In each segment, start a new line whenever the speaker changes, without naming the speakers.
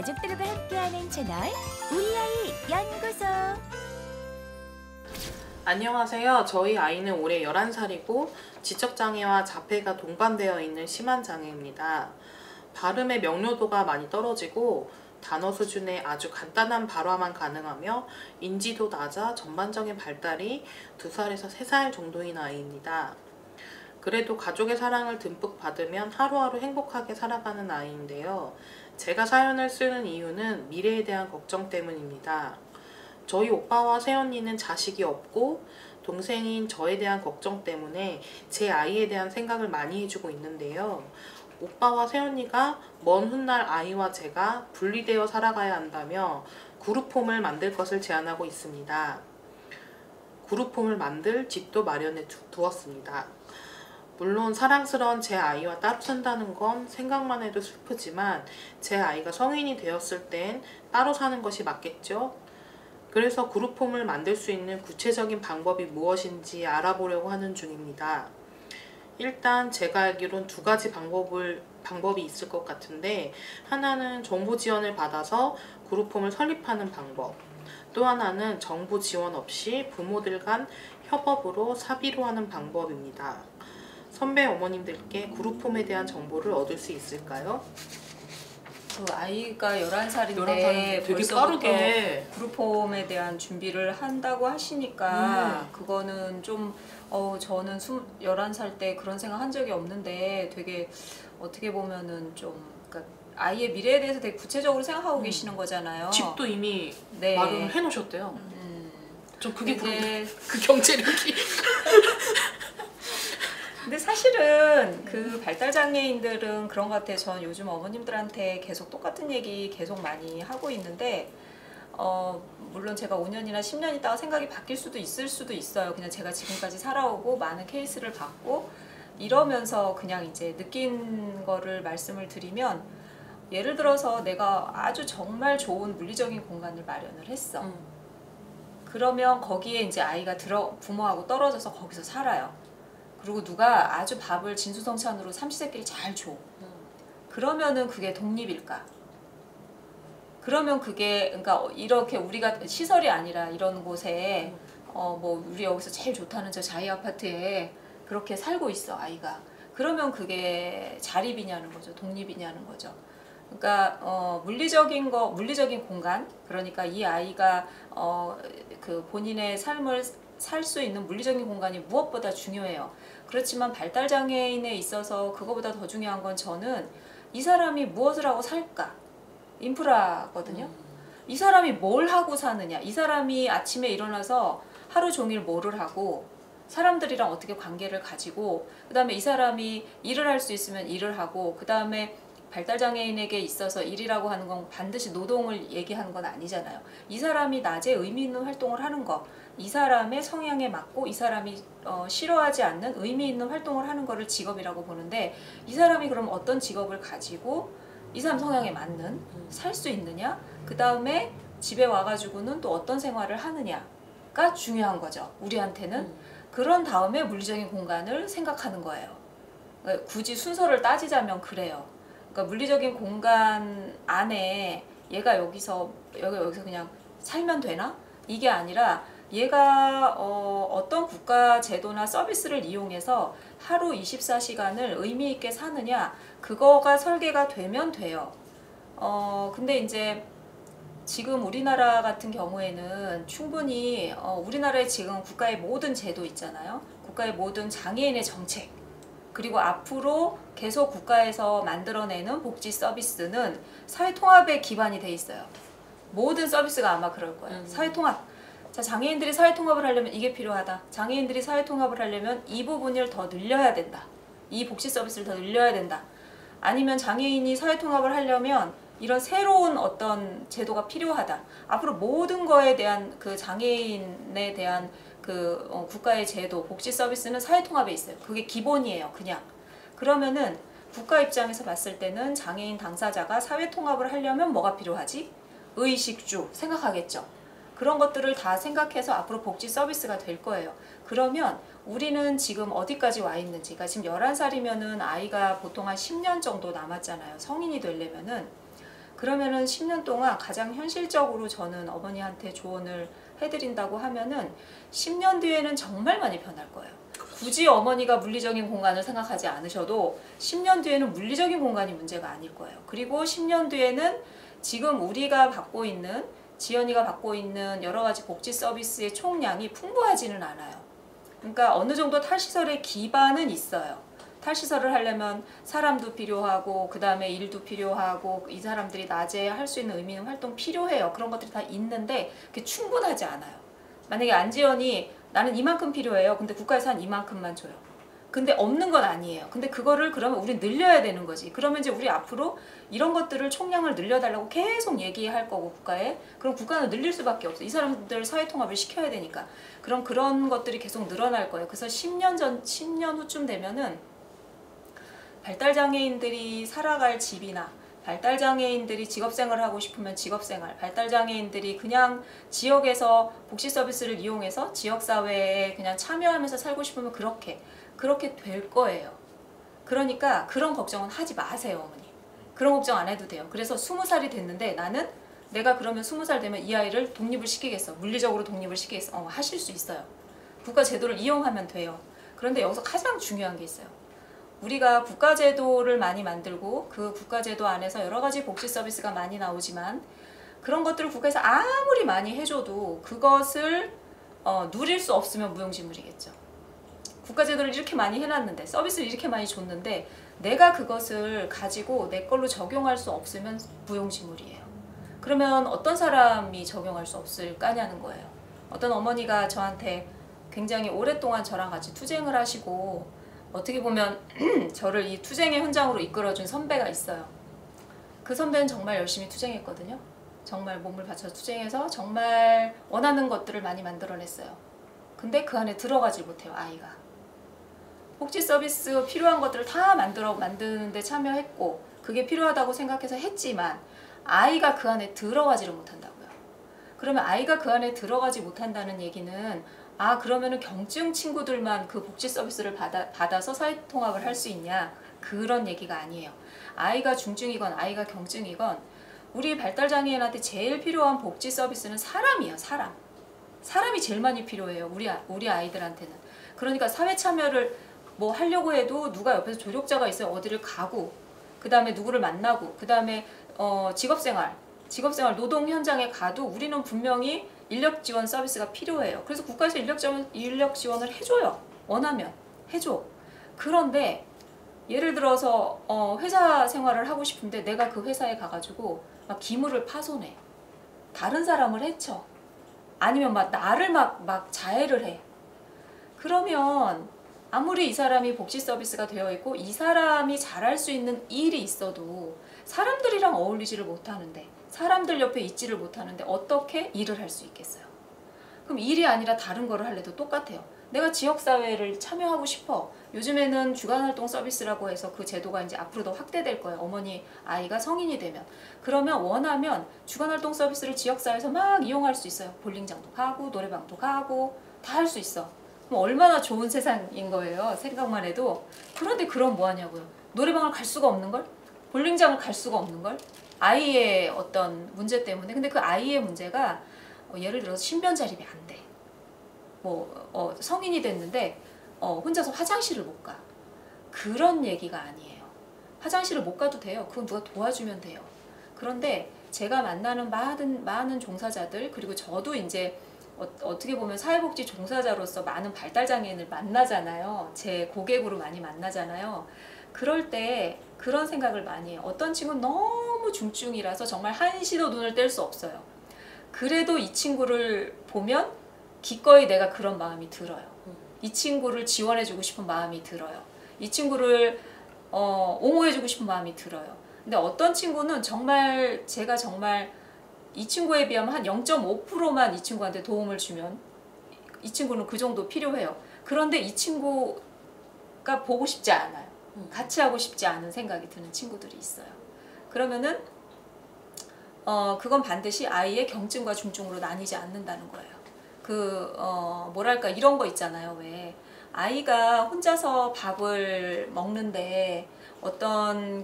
가족들과 함께하는 채널 우리 아이 연구소.
안녕하세요. 저희 아이는 올해 11살이고 지적장애와 자폐가 동반되어 있는 심한 장애입니다. 발음의 명료도가 많이 떨어지고 단어 수준의 아주 간단한 발화만 가능하며 인지도 낮아 전반적인 발달이 2살에서 3살 정도인 아이입니다. 그래도 가족의 사랑을 듬뿍 받으면 하루하루 행복하게 살아가는 아이인데요. 제가 사연을 쓰는 이유는 미래에 대한 걱정 때문입니다. 저희 오빠와 새언니는 자식이 없고 동생인 저에 대한 걱정 때문에 제 아이에 대한 생각을 많이 해주고 있는데요. 오빠와 새언니가 먼 훗날 아이와 제가 분리되어 살아가야 한다며 그룹홈을 만들 것을 제안하고 있습니다. 그룹홈을 만들 집도 마련해 두었습니다. 물론 사랑스러운 제 아이와 따로 산다는 건 생각만 해도 슬프지만 제 아이가 성인이 되었을 땐 따로 사는 것이 맞겠죠? 그래서 그룹홈을 만들 수 있는 구체적인 방법이 무엇인지 알아보려고 하는 중입니다. 일단 제가 알기론 2가지 방법이 있을 것 같은데, 하나는 정부 지원을 받아서 그룹홈을 설립하는 방법, 또 하나는 정부 지원 없이 부모들 간 협업으로 사비로 하는 방법입니다. 선배 어머님들께 그룹홈에 대한 정보를 얻을 수 있을까요?
그 아이가 11살인데
11살 되게
벌써부터
빠르게
그룹홈에 대한 준비를 한다고 하시니까 그거는 좀 저는 11살 때 그런 생각 한 적이 없는데 되게 어떻게 보면은 좀 그러니까 아이의 미래에 대해서 되게 구체적으로 생각하고 계시는 거잖아요.
집도 이미
네.
마련을 해놓으셨대요. 좀 그게
근데
그 경제력이
근데 사실은 그 발달장애인들은 그런 것 같아요. 전 요즘 어머님들한테 계속 똑같은 얘기 계속 많이 하고 있는데 물론 제가 5년이나 10년 있다가 생각이 바뀔 수도 있을 수도 있어요. 그냥 제가 지금까지 살아오고 많은 케이스를 봤고 이러면서 그냥 이제 느낀 거를 말씀을 드리면, 예를 들어서 내가 아주 정말 좋은 물리적인 공간을 마련을 했어. 그러면 거기에 이제 아이가 부모하고 떨어져서 거기서 살아요. 그리고 누가 아주 밥을 진수성찬으로 삼시세끼를 잘 줘. 그러면은 그게 독립일까? 그러면 그게, 그러니까 이렇게 우리가 시설이 아니라 이런 곳에 뭐 우리 여기서 제일 좋다는 저 자이 아파트에 그렇게 살고 있어 아이가. 그러면 그게 자립이냐는 거죠, 독립이냐는 거죠. 그러니까 물리적인 공간, 그러니까 이 아이가 그 본인의 삶을 살 수 있는 물리적인 공간이 무엇보다 중요해요. 그렇지만 발달장애인에 있어서 그거보다 더 중요한 건 저는 이 사람이 무엇을 하고 살까? 인프라거든요. 이 사람이 뭘 하고 사느냐, 이 사람이 아침에 일어나서 하루 종일 뭐를 하고 사람들이랑 어떻게 관계를 가지고, 그 다음에 이 사람이 일을 할 수 있으면 일을 하고, 그 다음에 발달장애인에게 있어서 일이라고 하는 건 반드시 노동을 얘기하는 건 아니잖아요. 이 사람이 낮에 의미 있는 활동을 하는 거, 이 사람의 성향에 맞고 이 사람이 싫어하지 않는 의미 있는 활동을 하는 거를 직업이라고 보는데, 이 사람이 그럼 어떤 직업을 가지고 이 사람 성향에 맞는 살 수 있느냐, 그 다음에 집에 와가지고는 또 어떤 생활을 하느냐가 중요한 거죠, 우리한테는. 그런 다음에 물리적인 공간을 생각하는 거예요. 그러니까 굳이 순서를 따지자면 그래요. 그러니까 물리적인 공간 안에 얘가 여기서 그냥 살면 되나? 이게 아니라 얘가 어떤 국가 제도나 서비스를 이용해서 하루 24시간을 의미 있게 사느냐, 그거가 설계가 되면 돼요. 근데 이제 지금 우리나라 같은 경우에는 충분히 우리나라에 지금 국가의 모든 제도 있잖아요. 국가의 모든 장애인의 정책, 그리고 앞으로 계속 국가에서 만들어내는 복지 서비스는 사회통합에 기반이 돼 있어요. 모든 서비스가 아마 그럴 거예요. 사회통합. 자, 장애인들이 사회통합을 하려면 이게 필요하다. 장애인들이 사회통합을 하려면 이 부분을 더 늘려야 된다. 이 복지 서비스를 더 늘려야 된다. 아니면 장애인이 사회통합을 하려면 이런 새로운 어떤 제도가 필요하다. 앞으로 모든 거에 대한 그 장애인에 대한 그 국가의 제도, 복지 서비스는 사회통합에 있어요. 그게 기본이에요, 그냥. 그러면은 국가 입장에서 봤을 때는 장애인 당사자가 사회통합을 하려면 뭐가 필요하지? 의식주 생각하겠죠. 그런 것들을 다 생각해서 앞으로 복지 서비스가 될 거예요. 그러면 우리는 지금 어디까지 와 있는지, 그러니까 지금 11살이면은 아이가 보통 한 10년 정도 남았잖아요. 성인이 되려면은. 그러면은 10년 동안 가장 현실적으로 저는 어머니한테 조언을 해드린다고 하면은 10년 뒤에는 정말 많이 변할 거예요. 굳이 어머니가 물리적인 공간을 생각하지 않으셔도 10년 뒤에는 물리적인 공간이 문제가 아닐 거예요. 그리고 10년 뒤에는 지금 우리가 받고 있는, 지연이가 받고 있는 여러 가지 복지 서비스의 총량이 풍부하지는 않아요. 그러니까 어느 정도 탈시설의 기반은 있어요. 탈시설을 하려면 사람도 필요하고 그 다음에 일도 필요하고 이 사람들이 낮에 할 수 있는 의미 있는 활동 필요해요. 그런 것들이 다 있는데 그게 충분하지 않아요. 만약에 안지연이 나는 이만큼 필요해요. 근데 국가에서 한 이만큼만 줘요. 근데 없는 건 아니에요. 근데 그거를 그러면 우리 늘려야 되는 거지. 그러면 이제 우리 앞으로 이런 것들을 총량을 늘려달라고 계속 얘기할 거고 국가에. 그럼 국가는 늘릴 수밖에 없어. 이 사람들 사회통합을 시켜야 되니까. 그럼 그런 것들이 계속 늘어날 거예요. 그래서 10년 후쯤 되면은 발달장애인들이 살아갈 집이나 발달장애인들이 직업생활을 하고 싶으면 직업생활, 발달장애인들이 그냥 지역에서 복지 서비스를 이용해서 지역사회에 그냥 참여하면서 살고 싶으면 그렇게 될 거예요. 그러니까 그런 걱정은 하지 마세요, 어머니. 그런 걱정 안 해도 돼요. 그래서 20살이 됐는데 나는 내가 그러면 20살 되면 이 아이를 독립을 시키겠어. 물리적으로 독립을 시키겠어. 하실 수 있어요. 국가 제도를 이용하면 돼요. 그런데 여기서 가장 중요한 게 있어요. 우리가 국가제도를 많이 만들고 그 국가제도 안에서 여러 가지 복지 서비스가 많이 나오지만 그런 것들을 국가에서 아무리 많이 해줘도 그것을 누릴 수 없으면 무용지물이겠죠. 국가제도를 이렇게 많이 해놨는데 서비스를 이렇게 많이 줬는데 내가 그것을 가지고 내 걸로 적용할 수 없으면 무용지물이에요. 그러면 어떤 사람이 적용할 수 없을까냐는 거예요. 어떤 어머니가 저한테 굉장히 오랫동안 저랑 같이 투쟁을 하시고 어떻게 보면 저를 이 투쟁의 현장으로 이끌어준 선배가 있어요. 그 선배는 정말 열심히 투쟁했거든요. 정말 몸을 바쳐 투쟁해서 정말 원하는 것들을 많이 만들어냈어요. 근데 그 안에 들어가질 못해요, 아이가. 복지 서비스 필요한 것들을 다 만드는데 참여했고 그게 필요하다고 생각해서 했지만 아이가 그 안에 들어가지를 못한다고요. 그러면 아이가 그 안에 들어가지 못한다는 얘기는 그러면은 경증 친구들만 그 복지 서비스를 받아서 사회통합을 할 수 있냐? 그런 얘기가 아니에요. 아이가 중증이건 아이가 경증이건 우리 발달장애인한테 제일 필요한 복지 서비스는 사람이에요. 사람이 제일 많이 필요해요. 우리 아이들한테는. 그러니까 사회 참여를 뭐 하려고 해도 누가 옆에서 조력자가 있어요. 어디를 가고 그 다음에 누구를 만나고 그 다음에 직업생활 노동 현장에 가도 우리는 분명히 인력 지원 서비스가 필요해요. 그래서 국가에서 인력 지원을 해줘요. 원하면 해줘. 그런데 예를 들어서 회사 생활을 하고 싶은데 내가 그 회사에 가가지고 막 기물을 파손해. 다른 사람을 해쳐. 아니면 막 나를 막 자해를 해. 그러면 아무리 이 사람이 복지 서비스가 되어 있고 이 사람이 잘할 수 있는 일이 있어도 사람들이랑 어울리지를 못하는데 사람들 옆에 있지를 못하는데 어떻게 일을 할 수 있겠어요? 그럼 일이 아니라 다른 거를 할래도 똑같아요. 내가 지역사회를 참여하고 싶어. 요즘에는 주간활동 서비스라고 해서 그 제도가 이제 앞으로 더 확대될 거예요. 어머니, 아이가 성인이 되면. 그러면 원하면 주간활동 서비스를 지역사회에서 막 이용할 수 있어요. 볼링장도 가고 노래방도 가고 다 할 수 있어. 그럼 얼마나 좋은 세상인 거예요. 생각만 해도. 그런데 그럼 뭐 하냐고요. 노래방을 갈 수가 없는 걸? 볼링장을 갈 수가 없는 걸? 아이의 어떤 문제 때문에. 근데 그 아이의 문제가 예를 들어서 신변자립이 안 돼. 성인이 됐는데 혼자서 화장실을 못 가. 그런 얘기가 아니에요. 화장실을 못 가도 돼요. 그건 누가 도와주면 돼요. 그런데 제가 만나는 많은 종사자들, 그리고 저도 이제 어떻게 보면 사회복지 종사자로서 많은 발달장애인을 만나잖아요. 제 고객으로 많이 만나잖아요. 그럴 때 그런 생각을 많이 해요. 어떤 친구는 너무 중증이라서 정말 한시도 눈을 뗄 수 없어요. 그래도 이 친구를 보면 기꺼이 내가 그런 마음이 들어요. 이 친구를 지원해주고 싶은 마음이 들어요. 이 친구를 옹호해주고 싶은 마음이 들어요. 근데 어떤 친구는 정말 제가 정말 이 친구에 비하면 한 0.5%만 이 친구한테 도움을 주면 이 친구는 그 정도 필요해요. 그런데 이 친구가 보고 싶지 않아요. 같이 하고 싶지 않은 생각이 드는 친구들이 있어요. 그러면은 그건 반드시 아이의 경증과 중증으로 나뉘지 않는다는 거예요. 뭐랄까 이런 거 있잖아요. 왜 아이가 혼자서 밥을 먹는데 어떤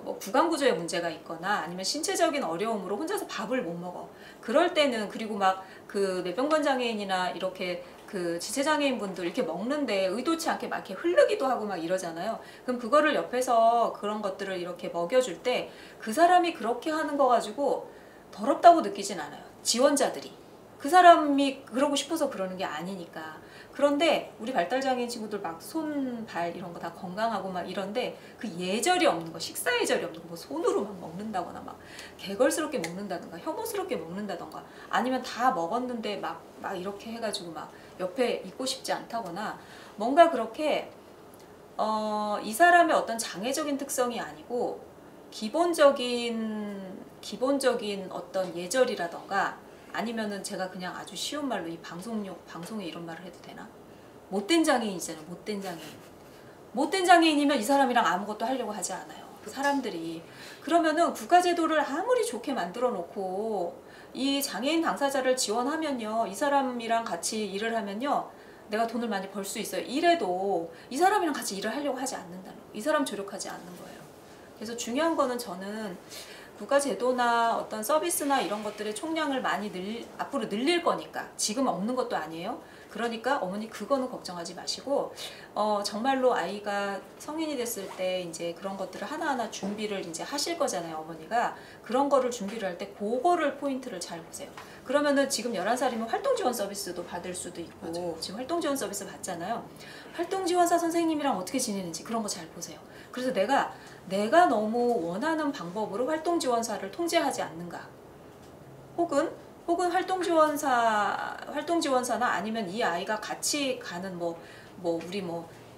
뭐 구강 구조에 문제가 있거나 아니면 신체적인 어려움으로 혼자서 밥을 못 먹어. 그럴 때는 그리고 막 그 뇌병변 장애인이나 이렇게 그 지체 장애인 분들 이렇게 먹는데 의도치 않게 막 이렇게 흐르기도 하고 막 이러잖아요. 그럼 그거를 옆에서 그런 것들을 이렇게 먹여줄 때 그 사람이 그렇게 하는 거 가지고 더럽다고 느끼진 않아요. 지원자들이. 그 사람이 그러고 싶어서 그러는 게 아니니까. 그런데 우리 발달장애인 친구들 막 손, 발 이런 거 다 건강하고 막 이런데 그 예절이 없는 거, 식사 예절이 없는 거, 뭐 손으로 막 먹는다거나 막 개걸스럽게 먹는다던가 혐오스럽게 먹는다던가 아니면 다 먹었는데 막 이렇게 해가지고 막 옆에 있고 싶지 않다거나 뭔가 그렇게 이 사람의 어떤 장애적인 특성이 아니고 기본적인 어떤 예절이라던가 아니면은 제가 그냥 아주 쉬운 말로 이 방송에 이런 말을 해도 되나? 못된 장애인이잖아요. 못된 장애인. 못된 장애인이면 이 사람이랑 아무것도 하려고 하지 않아요. 사람들이. 그러면은 국가제도를 아무리 좋게 만들어 놓고 이 장애인 당사자를 지원하면요. 이 사람이랑 같이 일을 하면요. 내가 돈을 많이 벌 수 있어요. 이래도 이 사람이랑 같이 일을 하려고 하지 않는다는 거. 이 사람 조력하지 않는 거예요. 그래서 중요한 거는 저는 국가제도나 어떤 서비스나 이런 것들의 총량을 많이 앞으로 늘릴 거니까 지금 없는 것도 아니에요. 그러니까 어머니 그거는 걱정하지 마시고 정말로 아이가 성인이 됐을 때 이제 그런 것들을 하나하나 준비를 이제 하실 거잖아요. 어머니가 그런 거를 준비를 할 때 그거를 포인트를 잘 보세요. 그러면은 지금 11살이면 활동지원 서비스도 받을 수도 있고 맞아요. 지금 활동지원 서비스 받잖아요. 활동지원사 선생님이랑 어떻게 지내는지 그런 거 잘 보세요. 그래서 내가 너무 원하는 방법으로 활동지원사를 통제하지 않는가 혹은 활동지원사나 아니면 이 아이가 같이 가는 우리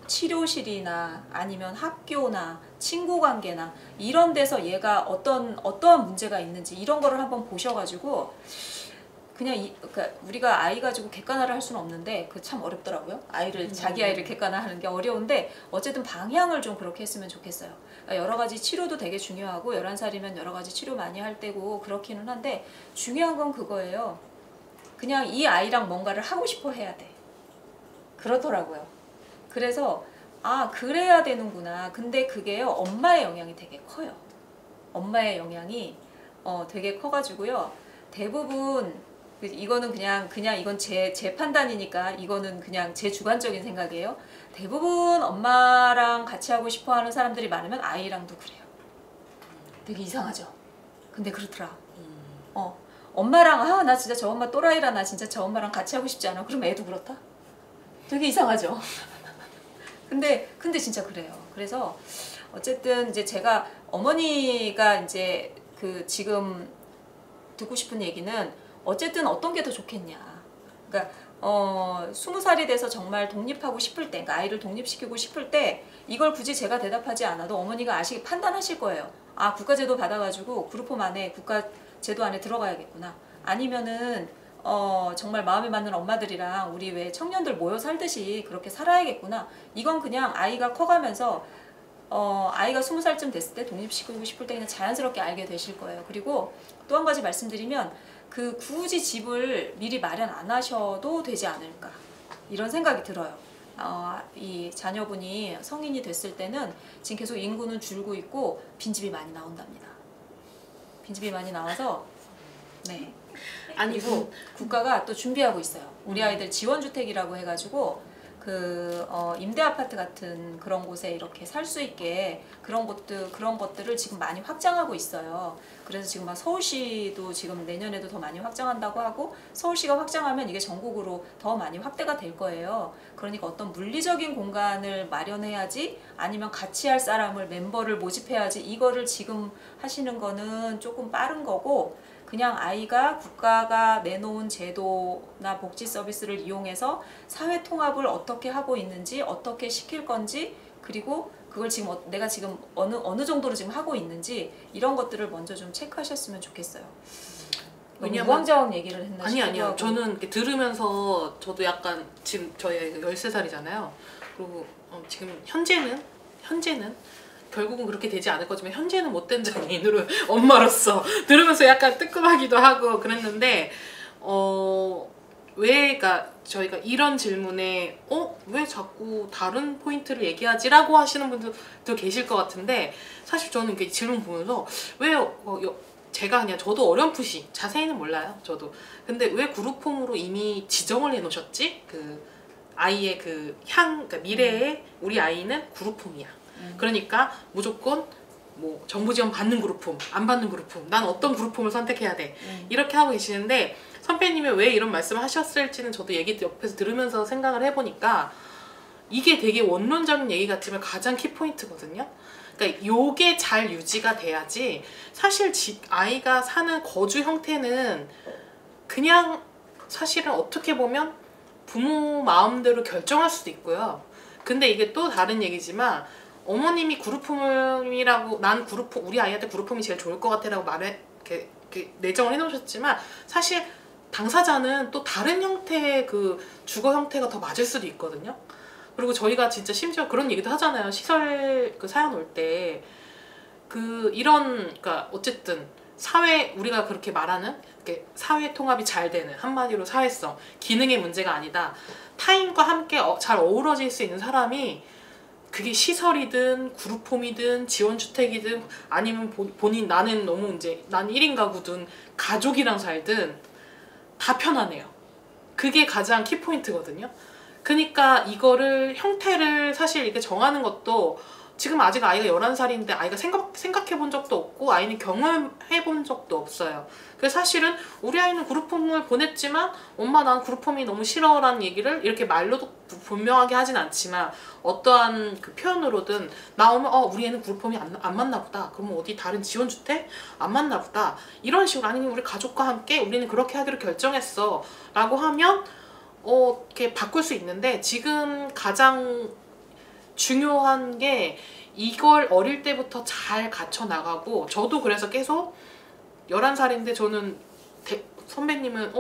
치료실이나 아니면 학교나 친구 관계나 이런 데서 얘가 어떠한 문제가 있는지 이런 거를 한번 보셔가지고 그냥 그러니까 우리가 아이 가지고 객관화를 할 수는 없는데 그 참 어렵더라고요. 자기 아이를 객관화하는 게 어려운데 어쨌든 방향을 좀 그렇게 했으면 좋겠어요. 그러니까 여러 가지 치료도 되게 중요하고 11살이면 여러 가지 치료 많이 할 때고 그렇기는 한데 중요한 건 그거예요. 그냥 이 아이랑 뭔가를 하고 싶어 해야 돼. 그렇더라고요. 그래서 그래야 되는구나. 근데 그게요 엄마의 영향이 되게 커요. 엄마의 영향이 되게 커가지고요. 대부분 이거는 그냥 이건 제 판단이니까 이거는 그냥 제 주관적인 생각이에요. 대부분 엄마랑 같이 하고 싶어 하는 사람들이 많으면 아이랑도 그래요. 되게 이상하죠? 근데 그렇더라. 엄마랑 나 진짜 저 엄마 또라이라 나 진짜 저 엄마랑 같이 하고 싶지 않아. 그럼 애도 그렇다? 되게 이상하죠? 근데 진짜 그래요. 그래서 어쨌든 이제 제가 어머니가 이제 지금 듣고 싶은 얘기는 어쨌든 어떤 게 더 좋겠냐. 그러니까 20살이 돼서 정말 독립하고 싶을 때, 그러니까 아이를 독립시키고 싶을 때 이걸 굳이 제가 대답하지 않아도 어머니가 판단하실 거예요. 국가제도 받아가지고 그룹홈 안에 국가제도 안에 들어가야겠구나. 아니면은 정말 마음에 맞는 엄마들이랑 우리 왜 청년들 모여 살듯이 그렇게 살아야겠구나. 이건 그냥 아이가 커가면서 아이가 20살쯤 됐을 때 독립시키고 싶을 때 그냥 자연스럽게 알게 되실 거예요. 그리고 또 한 가지 말씀드리면 굳이 집을 미리 마련 안 하셔도 되지 않을까 이런 생각이 들어요. 이 자녀분이 성인이 됐을 때는 지금 계속 인구는 줄고 있고 빈집이 많이 나온답니다. 빈집이 많이 나와서 네. 그리고 국가가 또 준비하고 있어요. 우리 아이들 지원주택이라고 해가지고 임대 아파트 같은 그런 곳에 이렇게 살 수 있게 그런 것들을 지금 많이 확장하고 있어요. 그래서 지금 막 서울시도 지금 내년에도 더 많이 확장한다고 하고 서울시가 확장하면 이게 전국으로 더 많이 확대가 될 거예요. 그러니까 어떤 물리적인 공간을 마련해야지 아니면 같이 할 사람을 멤버를 모집해야지 이거를 지금 하시는 거는 조금 빠른 거고 그냥 아이가 국가가 내놓은 제도나 복지 서비스를 이용해서 사회 통합을 어떻게 하고 있는지 어떻게 시킬 건지 그리고 그걸 지금 내가 지금 어느 정도로 지금 하고 있는지 이런 것들을 먼저 좀 체크하셨으면 좋겠어요. 왜냐면 우왕좌왕 얘기를 했나 싶기도
아니요.
하고.
저는 이렇게 들으면서 저도 약간 지금 저희 13살이잖아요. 그리고 지금 현재는 결국은 그렇게 되지 않을 거지만 현재는 못된 장애인으로 엄마로서 들으면서 약간 뜨끔하기도 하고 그랬는데 그러니까 저희가 이런 질문에 왜 자꾸 다른 포인트를 얘기하지라고 하시는 분들도 계실 것 같은데, 사실 저는 이 질문 보면서 왜 제가 그냥 저도 어렴풋이 자세히는 몰라요 저도. 근데 왜 그룹홈으로 이미 지정을 해놓으셨지? 그 아이의 그러니까 미래의 우리 아이는 그룹홈이야. 그러니까 무조건 뭐 정부 지원 받는 그룹홈, 안 받는 그룹홈, 난 어떤 그룹홈을 선택해야 돼, 이렇게 하고 계시는데, 선배님이 왜 이런 말씀을 하셨을지는 저도 얘기 옆에서 들으면서 생각을 해보니까 이게 되게 원론적인 얘기 같지만 가장 키포인트거든요. 그러니까 요게 잘 유지가 돼야지, 사실 아이가 사는 거주 형태는 그냥 사실은 어떻게 보면 부모 마음대로 결정할 수도 있고요. 근데 이게 또 다른 얘기지만, 어머님이 그룹홈이라고, 난 그룹홈, 우리 아이한테 그룹홈이 제일 좋을 것 같아 라고 이렇게 내정을 해놓으셨지만, 사실 당사자는 또 다른 형태의 그 주거 형태가 더 맞을 수도 있거든요. 그리고 저희가 진짜 심지어 그런 얘기도 하잖아요. 시설 사연 올 때 그러니까 어쨌든 우리가 그렇게 말하는 사회 통합이 잘 되는, 한마디로 사회성, 기능의 문제가 아니다. 타인과 함께 잘 어우러질 수 있는 사람이, 그게 시설이든 그룹홈이든 지원주택이든 아니면 본인, 나는 너무 난 1인 가구든 가족이랑 살든 다 편하네요. 그게 가장 키포인트거든요. 그러니까 이거를 형태를 사실 이렇게 정하는 것도, 지금 아직 아이가 11살인데 아이가 생각해 본 적도 없고 아이는 경험해 본 적도 없어요. 그래서 사실은 우리 아이는 그룹홈을 보냈지만 엄마 난 그룹홈이 너무 싫어라는 얘기를 이렇게 말로도 분명하게 하진 않지만 어떠한 그 표현으로든 나오면 우리 애는 그룹홈이 안 맞나 보다, 그러면 어디 다른 지원주택 안 맞나 보다, 이런 식으로, 아니면 우리 가족과 함께 우리는 그렇게 하기로 결정했어 라고 하면 이렇게 바꿀 수 있는데, 지금 가장 중요한 게 이걸 어릴 때부터 잘 갖춰 나가고, 저도 그래서 계속 11살인데 저는 선배님은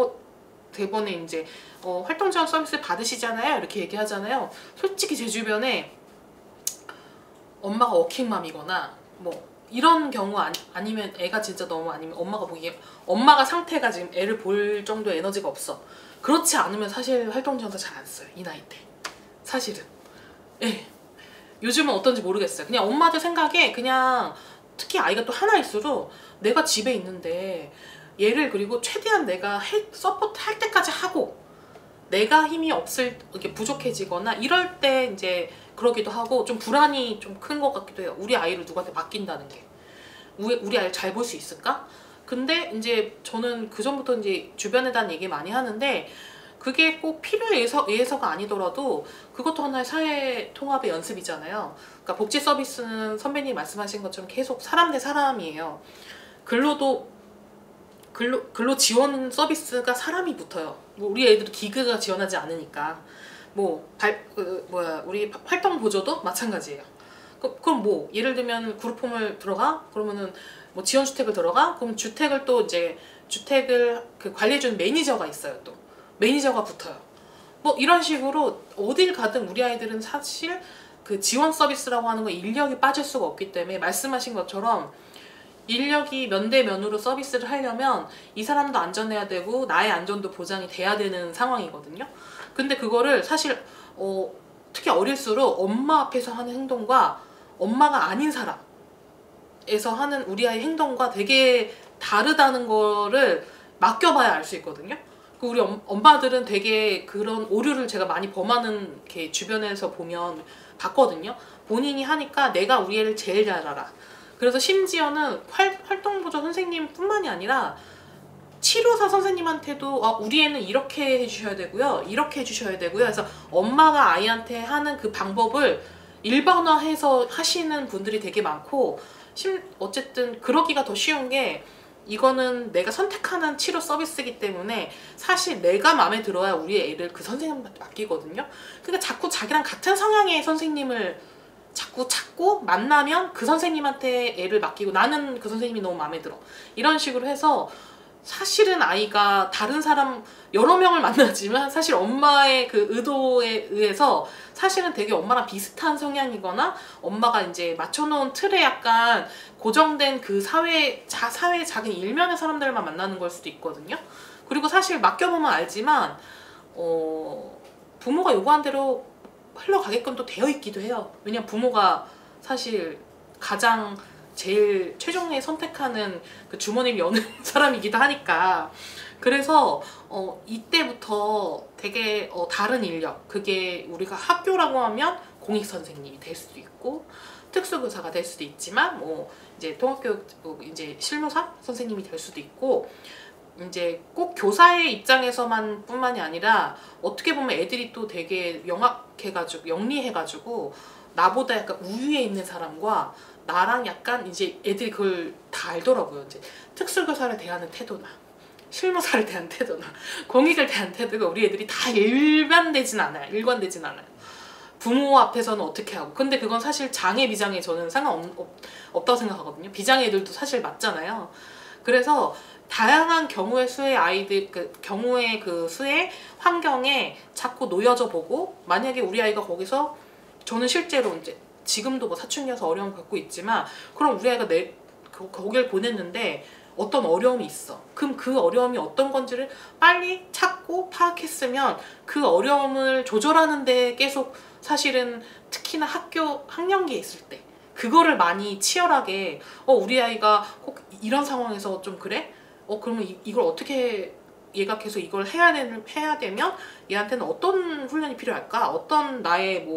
대번에 이제 활동 지원 서비스 받으시잖아요 이렇게 얘기하잖아요. 솔직히 제 주변에 엄마가 워킹맘이거나 뭐 이런 경우 아니면 애가 진짜 너무, 아니면 엄마가 보기에 엄마가 상태가 지금 애를 볼 정도의 에너지가 없어, 그렇지 않으면 사실 활동 지원서 잘 안 써요 이 나이 때 사실은. 예. 요즘은 어떤지 모르겠어요. 그냥 엄마들 생각에, 그냥 특히 아이가 또 하나일수록 내가 집에 있는데 얘를, 그리고 최대한 내가 서포트 할 때까지 하고, 내가 힘이 이렇게 부족해지거나 이럴 때 이제 그러기도 하고, 좀 불안이 좀 큰 것 같기도 해요. 우리 아이를 누구한테 맡긴다는 게 우리 아이를 잘 볼 수 있을까? 근데 이제 저는 그전부터 이제 주변에 대한 얘기 많이 하는데, 그게 꼭 필요에 의해서가 아니더라도 그것도 하나의 사회 통합의 연습이잖아요. 그러니까 복지 서비스는 선배님이 말씀하신 것처럼 계속 사람 대 사람이에요. 근로 지원 서비스가 사람이 붙어요. 뭐 우리 애들은 기계가 지원하지 않으니까. 우리 활동 보조도 마찬가지예요. 그럼 뭐 예를 들면 그룹홈을 들어가, 그러면은 뭐 지원주택을 들어가, 그럼 주택을 또 이제 주택을 관리해주는 매니저가 있어요. 또 매니저가 붙어요. 뭐 이런 식으로 어딜 가든 우리 아이들은 사실 그 지원 서비스라고 하는 거 인력이 빠질 수가 없기 때문에, 말씀하신 것처럼 인력이 면대면으로 서비스를 하려면 이 사람도 안전해야 되고 나의 안전도 보장이 돼야 되는 상황이거든요. 근데 그거를 사실 특히 어릴수록 엄마 앞에서 하는 행동과 엄마가 아닌 사람에서 하는 우리 아이 행동과 되게 다르다는 거를 맡겨봐야 알 수 있거든요. 우리 엄마들은 되게 그런 오류를 제가 많이 범하는 게 주변에서 보면 봤거든요. 본인이 하니까 내가 우리 애를 제일 잘 알아. 그래서 심지어는 활동보조 선생님 뿐만이 아니라 치료사 선생님한테도 우리 애는 이렇게 해주셔야 되고요, 이렇게 해주셔야 되고요. 그래서 엄마가 아이한테 하는 그 방법을 일반화해서 하시는 분들이 되게 많고, 어쨌든 그러기가 더 쉬운 게, 이거는 내가 선택하는 치료 서비스이기 때문에 사실 내가 마음에 들어야 우리 애를 그 선생님한테 맡기거든요. 그러니까 자꾸 자기랑 같은 성향의 선생님을 자꾸 찾고 만나면 그 선생님한테 애를 맡기고, 나는 그 선생님이 너무 마음에 들어, 이런 식으로 해서 사실은 아이가 다른 사람 여러 명을 만나지만 사실 엄마의 그 의도에 의해서 사실은 되게 엄마랑 비슷한 성향이거나 엄마가 이제 맞춰놓은 틀에 약간 고정된 그 사회의 작은 일면의 사람들만 만나는 걸 수도 있거든요. 그리고 사실 맡겨보면 알지만 부모가 요구한 대로 흘러가게끔 또 되어 있기도 해요. 왜냐면 부모가 사실 가장 제일 최종에 선택하는 그 주머니를 여는 사람이기도 하니까. 그래서 이때부터 되게 다른 인력, 그게 우리가 학교라고 하면 공익선생님이 될 수도 있고 특수교사가 될 수도 있지만 뭐 이제 통합교육 이제 실무사 선생님이 될 수도 있고, 이제 꼭 교사의 입장에서만 뿐만이 아니라 어떻게 보면 애들이 또 되게 영악해가지고 영리해가지고 나보다 약간 우위에 있는 사람과 나랑 약간 이제 애들이 그걸 다 알더라고요. 이제 특수교사를 대하는 태도나 실무사를 대한 태도나 공익을 대한 태도가 우리 애들이 다 일관되진 않아요. 부모 앞에서는 어떻게 하고. 근데 그건 사실 장애 비장애 저는 상관없다고 생각하거든요. 비장애 애들도 사실 맞잖아요. 그래서 다양한 경우의 수의 아이들, 경우의 그 수의 환경에 자꾸 놓여져 보고, 만약에 우리 아이가 거기서, 저는 실제로 이제 지금도 뭐 사춘기여서 어려움을 겪고 있지만, 그럼 우리 아이가 거길 보냈는데 어떤 어려움이 있어. 그럼 그 어려움이 어떤 건지를 빨리 찾고 파악했으면 그 어려움을 조절하는 데 계속, 사실은 특히나 학년기에 있을 때 그거를 많이 치열하게 우리 아이가 꼭 이런 상황에서 좀 그래? 그러면 이걸 어떻게, 얘가 계속 이걸 해야 되면 얘한테는 어떤 훈련이 필요할까? 어떤 나의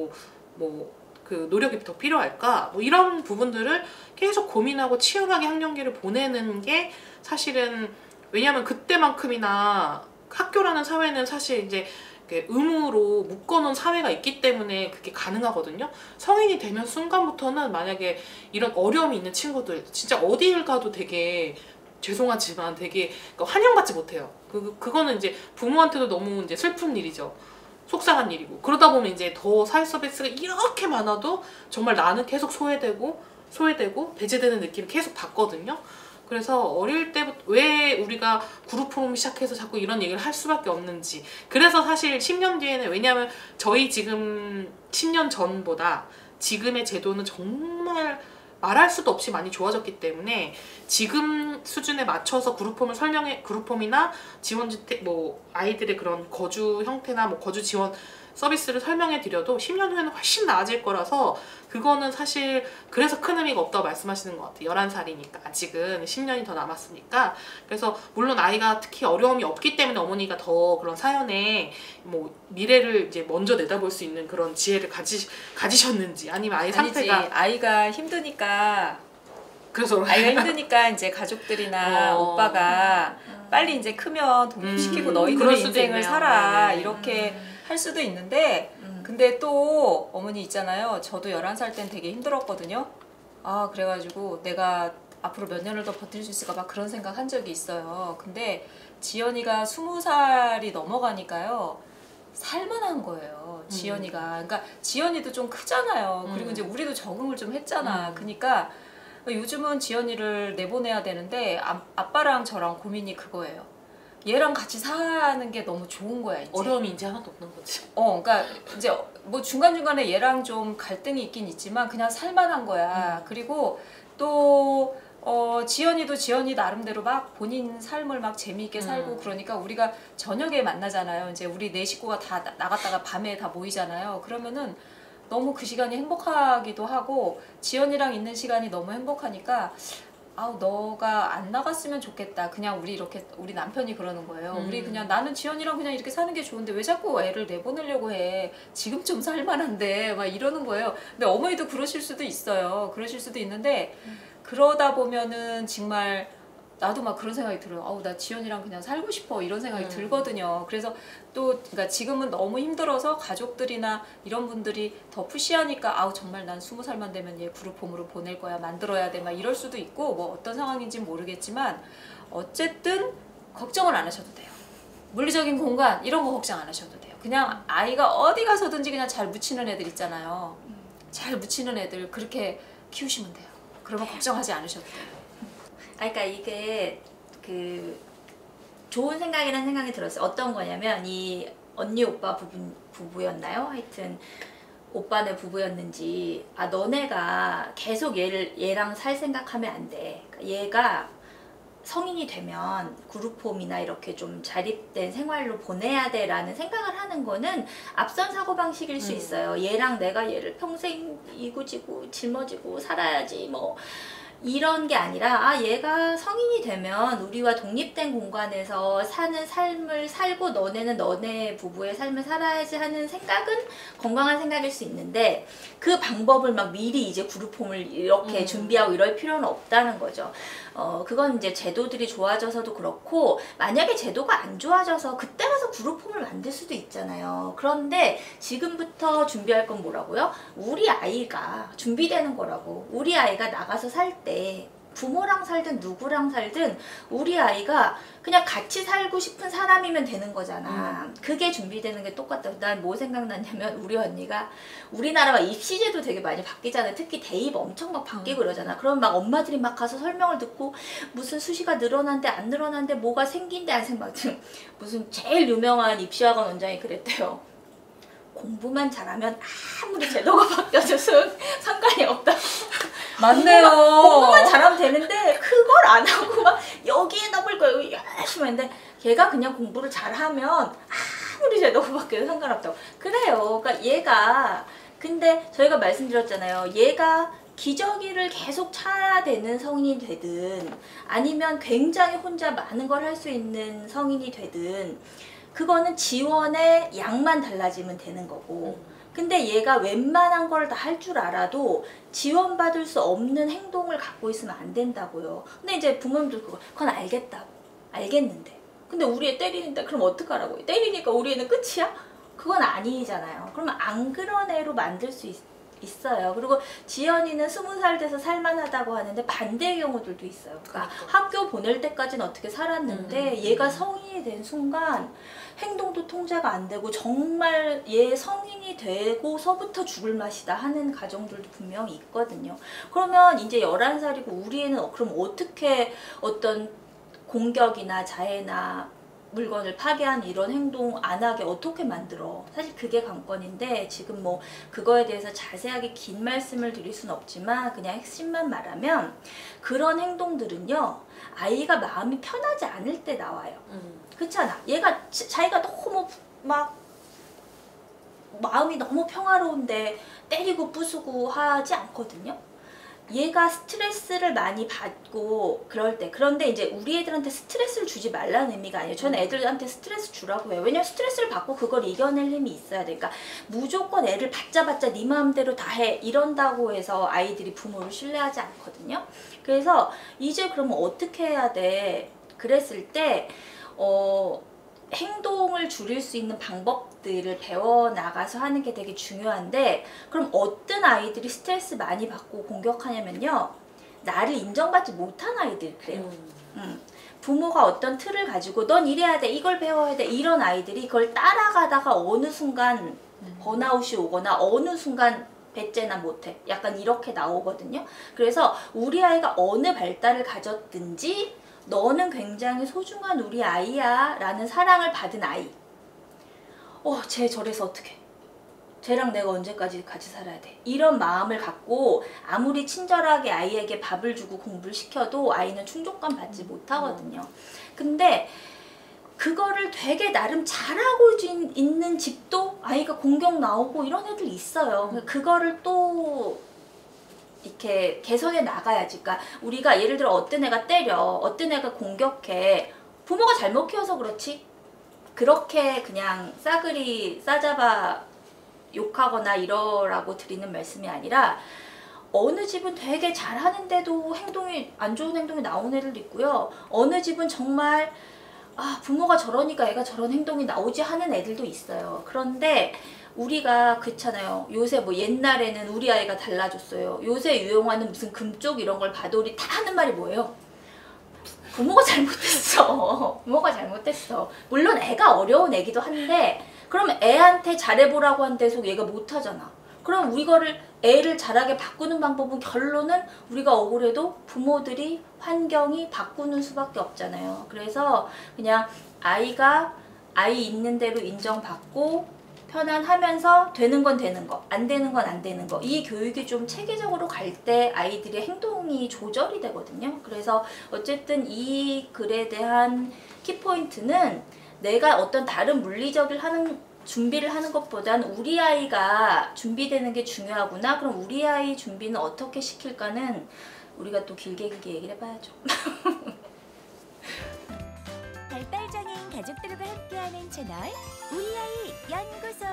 그 노력이 더 필요할까? 뭐 이런 부분들을 계속 고민하고 치열하게 학년기를 보내는 게 사실은, 왜냐면 그때만큼이나 학교라는 사회는 사실 이제 의무로 묶어놓은 사회가 있기 때문에 그게 가능하거든요. 성인이 되면 순간부터는 만약에 이런 어려움이 있는 친구들 진짜 어디를 가도 되게 죄송하지만 되게 환영받지 못해요. 그거는 이제 부모한테도 너무 이제 슬픈 일이죠. 속상한 일이고. 그러다 보면 이제 더 사회 서비스가 이렇게 많아도 정말 나는 계속 소외되고 배제되는 느낌을 계속 받거든요. 그래서 어릴 때부터 왜 우리가 그룹 홈 시작해서 자꾸 이런 얘기를 할 수밖에 없는지. 그래서 사실 10년 뒤에는, 왜냐하면 저희 지금 10년 전보다 지금의 제도는 정말 말할 수도 없이 많이 좋아졌기 때문에 지금 수준에 맞춰서 그룹홈이나 지원주택, 아이들의 그런 거주 형태나 거주 지원 서비스를 설명해 드려도 10년 후에는 훨씬 나아질 거라서, 그거는 사실 그래서 큰 의미가 없다고 말씀하시는 것 같아요. 11살이니까 아직은 10년이 더 남았으니까. 그래서 물론 아이가 특히 어려움이 없기 때문에 어머니가 더 그런 사연에 미래를 이제 먼저 내다볼 수 있는 그런 지혜를 가지셨는지, 아니면 아이 상태가
아이가 힘드니까
그래서
아이가 힘드니까 이제 가족들이나 오빠가 빨리 이제 크면 독립시키고 너희들의 인생을 살아,
네네.
이렇게 할 수도 있는데, 근데 또 어머니 있잖아요. 저도 11살 땐 되게 힘들었거든요. 그래가지고 내가 앞으로 몇 년을 더 버틸 수 있을까 막 그런 생각 한 적이 있어요. 근데 지연이가 20살이 넘어가니까요, 살만한 거예요. 지연이가. 그러니까 지연이도 좀 크잖아요. 그리고 이제 우리도 적응을 좀 했잖아. 그러니까 요즘은 지연이를 내보내야 되는데 아빠랑 저랑 고민이 그거예요. 얘랑 같이 사는 게 너무 좋은 거야, 이제.
어려움이 이제 하나도 없는 거지.
그러니까 이제 중간중간에 얘랑 좀 갈등이 있긴 있지만 그냥 살만한 거야. 그리고 또 지연이도 지연이 나름대로 막 본인 삶을 막 재미있게 살고, 그러니까 우리가 저녁에 만나잖아요. 이제 우리 네 식구가 다 나갔다가 밤에 다 모이잖아요. 그러면은 너무 그 시간이 행복하기도 하고, 지연이랑 있는 시간이 너무 행복하니까 너가 안 나갔으면 좋겠다. 그냥 우리 남편이 그러는 거예요. 우리 그냥, 나는 지연이랑 그냥 이렇게 사는 게 좋은데 왜 자꾸 애를 내보내려고 해. 지금 좀 살만한데 막 이러는 거예요. 근데 어머니도 그러실 수도 있어요. 그러실 수도 있는데 그러다 보면은 정말 나도 막 그런 생각이 들어요. 나 지연이랑 그냥 살고 싶어, 이런 생각이 들거든요. 그래서 또 그러니까 지금은 너무 힘들어서 가족들이나 이런 분들이 더 푸시하니까 정말 난 20살만 되면 얘 그룹홈으로 보낼 거야, 만들어야 돼, 막 이럴 수도 있고, 어떤 상황인지는 모르겠지만 어쨌든 걱정을 안 하셔도 돼요. 물리적인 공간 이런 거 걱정 안 하셔도 돼요. 그냥 아이가 어디 가서든지 그냥 잘 묻히는 애들 있잖아요. 잘 묻히는 애들 그렇게 키우시면 돼요. 그러면 걱정하지 않으셔도 돼요.
그러니까 이게 좋은 생각이라는 생각이 들었어요. 어떤 거냐면, 이 언니 오빠 부부였나요? 하여튼 오빠네 부부였는지, 너네가 계속 얘랑 살 생각하면 안 돼. 그러니까 얘가 성인이 되면 그룹홈이나 이렇게 좀 자립된 생활로 보내야 돼라는 생각을 하는 거는 앞선 사고방식일 수 있어요. 얘랑 내가 얘를 평생 이구지고 짊어지고 살아야지 뭐 이런 게 아니라 아 얘가 성인이 되면 우리와 독립된 공간에서 사는 삶을 살고 너네는 너네 부부의 삶을 살아야지 하는 생각은 건강한 생각일 수 있는데 그 방법을 막 미리 이제 그룹홈을 이렇게 준비하고 이럴 필요는 없다는 거죠. 그건 이제 제도들이 좋아져서도 그렇고 만약에 제도가 안 좋아져서 그때 가서 그룹홈을 만들 수도 있잖아요. 그런데 지금부터 준비할 건 뭐라고요? 우리 아이가 준비되는 거라고. 우리 아이가 나가서 살 때 부모랑 살든 누구랑 살든 우리 아이가 그냥 같이 살고 싶은 사람이면 되는 거잖아. 그게 준비되는 게 똑같다. 난 뭐 생각났냐면 우리 언니가 우리나라가 입시제도 되게 많이 바뀌잖아요. 특히 대입 엄청 막 바뀌고 그러잖아. 그럼 막 엄마들이 막 가서 설명을 듣고 무슨 수시가 늘어난대 안 늘어난대 뭐가 생긴대 안 생긴대 무슨 제일 유명한 입시학원 원장이 그랬대요. 공부만 잘하면 아무리 제도가 바뀌어져서 상관이 없다.
맞네요.
공부만 잘하면 되는데 그걸 안 하고 막 여기에 넣을 거예요. 열심히 했는데 걔가 그냥 공부를 잘하면 아무리 제도가 바뀌어도 상관없다고. 그래요. 그러니까 얘가 근데 저희가 말씀드렸잖아요. 얘가 기저귀를 계속 차야 되는 성인이 되든 아니면 굉장히 혼자 많은 걸 할 수 있는 성인이 되든 그거는 지원의 양만 달라지면 되는 거고 근데 얘가 웬만한 걸 다 할 줄 알아도 지원받을 수 없는 행동을 갖고 있으면 안 된다고요. 근데 이제 부모님들 그건 알겠다고 알겠는데 근데 우리 애 때리는데 그럼 어떡하라고요? 때리니까 우리 애는 끝이야? 그건 아니잖아요. 그러면 안 그런 애로 만들 수 있어요. 그리고 지연이는 20살 돼서 살만하다고 하는데 반대의 경우들도 있어요. 그러니까 학교 보낼 때까지는 어떻게 살았는데 얘가 성인이 된 순간 행동도 통제가 안 되고 정말 얘 성인이 되고서부터 죽을 맛이다 하는 가정들도 분명히 있거든요. 그러면 이제 11살이고 우리 애는 그럼 어떻게 어떤 공격이나 자해나 물건을 파괴한 이런 행동 안 하게 어떻게 만들어? 사실 그게 관건인데 지금 뭐 그거에 대해서 자세하게 긴 말씀을 드릴 수는 없지만 그냥 핵심만 말하면 그런 행동들은요 아이가 마음이 편하지 않을 때 나와요. 그렇잖아. 얘가 자기가 너무 막 마음이 너무 평화로운데 때리고 부수고 하지 않거든요. 얘가 스트레스를 많이 받고 그럴 때 그런데 이제 우리 애들한테 스트레스를 주지 말라는 의미가 아니에요. 저는 애들한테 스트레스 주라고 해요. 왜냐면 스트레스를 받고 그걸 이겨낼 힘이 있어야 되니까 무조건 애를 받자봤자 네 마음대로 다 해 이런다고 해서 아이들이 부모를 신뢰하지 않거든요. 그래서 이제 그러면 어떻게 해야 돼? 그랬을 때 행동을 줄일 수 있는 방법들을 배워나가서 하는 게 되게 중요한데 그럼 어떤 아이들이 스트레스 많이 받고 공격하냐면요. 나를 인정받지 못한 아이들 그래요. 부모가 어떤 틀을 가지고 넌 이래야 돼 이걸 배워야 돼 이런 아이들이 그걸 따라가다가 어느 순간 번아웃이 오거나 어느 순간 배째나 못해 약간 이렇게 나오거든요. 그래서 우리 아이가 어느 발달을 가졌든지 너는 굉장히 소중한 우리 아이야 라는 사랑을 받은 아이. 쟤 저래서 어떡해. 쟤랑 내가 언제까지 같이 살아야 돼. 이런 마음을 갖고 아무리 친절하게 아이에게 밥을 주고 공부를 시켜도 아이는 충족감 받지 못하거든요. 근데 그거를 되게 나름 잘하고 있는 집도 아이가 공격 나오고 이런 애들 있어요. 그거를 또 이렇게 개선해 나가야지. 그러니까 우리가 예를 들어 어떤 애가 때려, 어떤 애가 공격해. 부모가 잘못 키워서 그렇지. 그렇게 그냥 싸그리 싸잡아 욕하거나 이러라고 드리는 말씀이 아니라 어느 집은 되게 잘하는데도 행동이 안 좋은 행동이 나오는 애들도 있고요. 어느 집은 정말 부모가 저러니까 애가 저런 행동이 나오지 하는 애들도 있어요. 그런데 우리가 그렇잖아요. 요새 뭐 옛날에는 우리 아이가 달라졌어요. 요새 유용하는 무슨 금쪽 이런 걸 봐도 우리 다 하는 말이 뭐예요? 부모가 잘못했어. 부모가 잘못했어. 물론 애가 어려운 애기도 한데 그러면 애한테 잘해보라고 한 데서 얘가 못하잖아. 그럼 이거를 애를 잘하게 바꾸는 방법은 결론은 우리가 억울해도 부모들이 환경이 바꾸는 수밖에 없잖아요. 그래서 그냥 아이가 아이 있는 대로 인정받고 편안하면서 되는 건 되는 거, 안 되는 건 안 되는 거. 이 교육이 좀 체계적으로 갈 때 아이들의 행동이 조절이 되거든요. 그래서 어쨌든 이 글에 대한 키포인트는 내가 어떤 다른 물리적을 하는 준비를 하는 것보단 우리 아이가 준비되는 게 중요하구나. 그럼 우리 아이 준비는 어떻게 시킬까는 우리가 또 길게 얘기를 해봐야죠.
발달장애인 가족들과 함께하는 채널 우리 아이 연구소.